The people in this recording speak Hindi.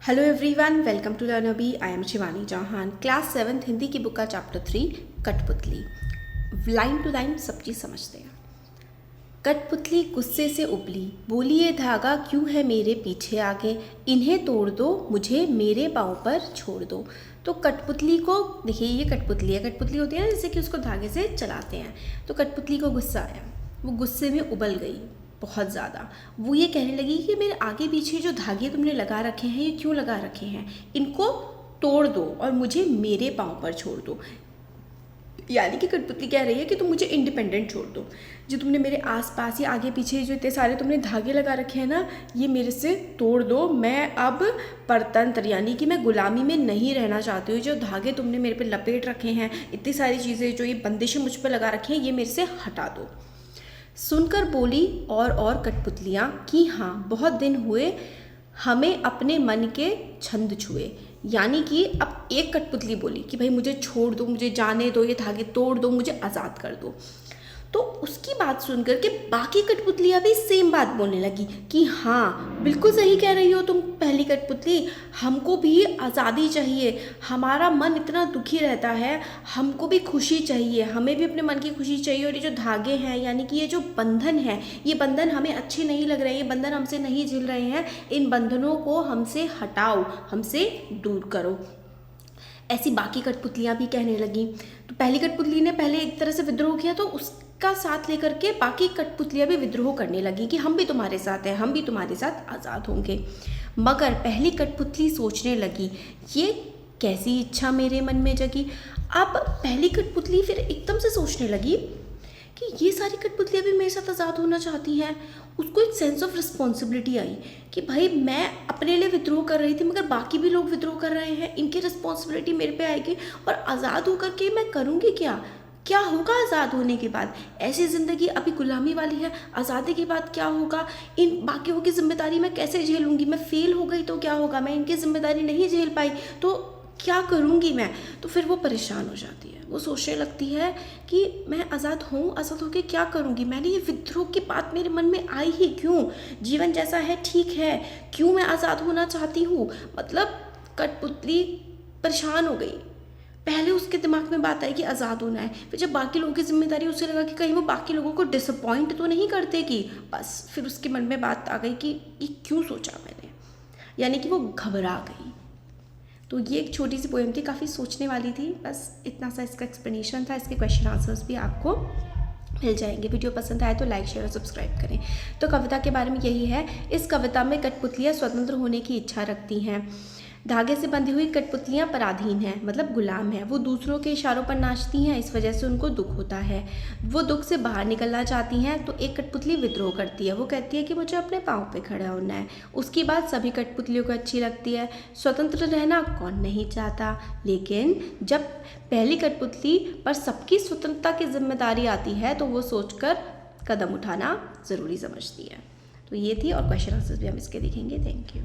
Hello everyone, welcome to Learn B. I am Shivani Chauhan. Class 7 Hindi की बुक का चैप्टर 3 कठपुतली। लाइन टू लाइन सब चीज़ समझते हैं। कठपुतली गुस्से से उबली, बोली ये धागा क्यों है मेरे पीछे आगे, इन्हें तोड़ दो, मुझे मेरे पाँव पर छोड़ दो। तो कठपुतली को देखिए, ये कठपुतली है। कठपुतली होती है ना, जैसे कि उसको धागे से चलाते हैं। तो कठपुतली को गुस्सा आया, वो गुस्से में उबल गई बहुत ज़्यादा। वो ये कहने लगी कि मेरे आगे पीछे जो धागे तुमने लगा रखे हैं, ये क्यों लगा रखे हैं, इनको तोड़ दो और मुझे मेरे पाँव पर छोड़ दो। यानी कि कठपुतली कह रही है कि तुम मुझे इंडिपेंडेंट छोड़ दो। जो तुमने मेरे आसपास या आगे पीछे जो इतने सारे तुमने धागे लगा रखे हैं ना, ये मेरे से तोड़ दो। मैं अब परतंत्र यानी कि मैं गुलामी में नहीं रहना चाहती हूँ। जो धागे तुमने मेरे पे लपेट रखे हैं, इतनी सारी चीज़ें जो ये बंदिशें मुझ पर लगा रखी हैं, ये मेरे से हटा दो। सुनकर बोली और कठपुतलियाँ कि हाँ, बहुत दिन हुए हमें अपने मन के छंद छुए। यानी कि अब एक कठपुतली बोली कि भाई मुझे छोड़ दो, मुझे जाने दो, ये धागे तोड़ दो, मुझे आज़ाद कर दो। तो उसकी बात सुनकर के बाकी कठपुतलियाँ भी सेम बात बोलने लगी कि हाँ, बिल्कुल सही कह रही हो तुम पहली कठपुतली, हमको भी आज़ादी चाहिए। हमारा मन इतना दुखी रहता है, हमको भी खुशी चाहिए, हमें भी अपने मन की खुशी चाहिए। और ये जो धागे हैं, यानी कि ये जो बंधन है, ये बंधन हमें अच्छे नहीं लग रहे हैं, ये बंधन हमसे नहीं झिल रहे हैं। इन बंधनों को हमसे हटाओ, हमसे दूर करो। ऐसी बाकी कठपुतलियाँ भी कहने लगी। तो पहली कठपुतली ने पहले एक तरह से विद्रोह किया, तो उसका साथ लेकर के बाकी कठपुतलियाँ भी विद्रोह करने लगी कि हम भी तुम्हारे साथ हैं, हम भी तुम्हारे साथ आज़ाद होंगे। मगर पहली कठपुतली सोचने लगी, ये कैसी इच्छा मेरे मन में जगी। अब पहली कठपुतली फिर एकदम से सोचने लगी कि ये सारी कठपुतलियाँ भी मेरे साथ आज़ाद होना चाहती हैं। उसको एक सेंस ऑफ रिस्पॉन्सिबिलिटी आई कि भाई मैं अपने लिए विद्रोह कर रही थी, मगर बाकी भी लोग विद्रोह कर रहे हैं, इनकी रिस्पॉन्सिबिलिटी मेरे पे आएगी। और आज़ाद होकर के मैं करूँगी क्या होगा आज़ाद होने के बाद? ऐसी ज़िंदगी अभी गुलामी वाली है, आज़ादी के बाद क्या होगा? इन बाकियों की जिम्मेदारी मैं कैसे झेलूँगी? मैं फेल हो गई तो क्या होगा? मैं इनकी जिम्मेदारी नहीं झेल पाई तो क्या करूँगी मैं? तो फिर वो परेशान हो जाती है। वो सोचने लगती है कि मैं आज़ाद होकर क्या करूँगी? मैंने ये विद्रोह की बात मेरे मन में आई ही क्यों? जीवन जैसा है ठीक है, क्यों मैं आज़ाद होना चाहती हूँ? मतलब कठपुतली परेशान हो गई। पहले उसके दिमाग में बात आई कि आज़ाद होना है, फिर जब बाकी लोगों की जिम्मेदारी, उसे लगा कि कहीं वो बाकी लोगों को डिसअपॉइंट तो नहीं करते कि बस फिर उसके मन में बात आ गई कि ये क्यों सोचा मैंने, यानी कि वो घबरा गई। तो ये एक छोटी सी पोएम थी, काफ़ी सोचने वाली थी। बस इतना सा इसका एक्सप्लेनेशन था। इसके क्वेश्चन आंसर्स भी आपको मिल जाएंगे। वीडियो पसंद आए तो लाइक, शेयर और सब्सक्राइब करें। तो कविता के बारे में यही है। इस कविता में कठपुतलियाँ स्वतंत्र होने की इच्छा रखती हैं। धागे से बंधी हुई कठपुतलियाँ पराधीन हैं, मतलब गुलाम हैं। वो दूसरों के इशारों पर नाचती हैं, इस वजह से उनको दुख होता है। वो दुख से बाहर निकलना चाहती हैं। तो एक कठपुतली विद्रोह करती है। वो कहती है कि मुझे अपने पाँव पे खड़ा होना है। उसकी बात सभी कठपुतलियों को अच्छी लगती है। स्वतंत्र रहना कौन नहीं चाहता, लेकिन जब पहली कठपुतली पर सबकी स्वतंत्रता की जिम्मेदारी आती है तो वो सोचकर कदम उठाना ज़रूरी समझती है। तो ये थी, और क्वेश्चन आंसर्स भी हम इसके देखेंगे। Thank you.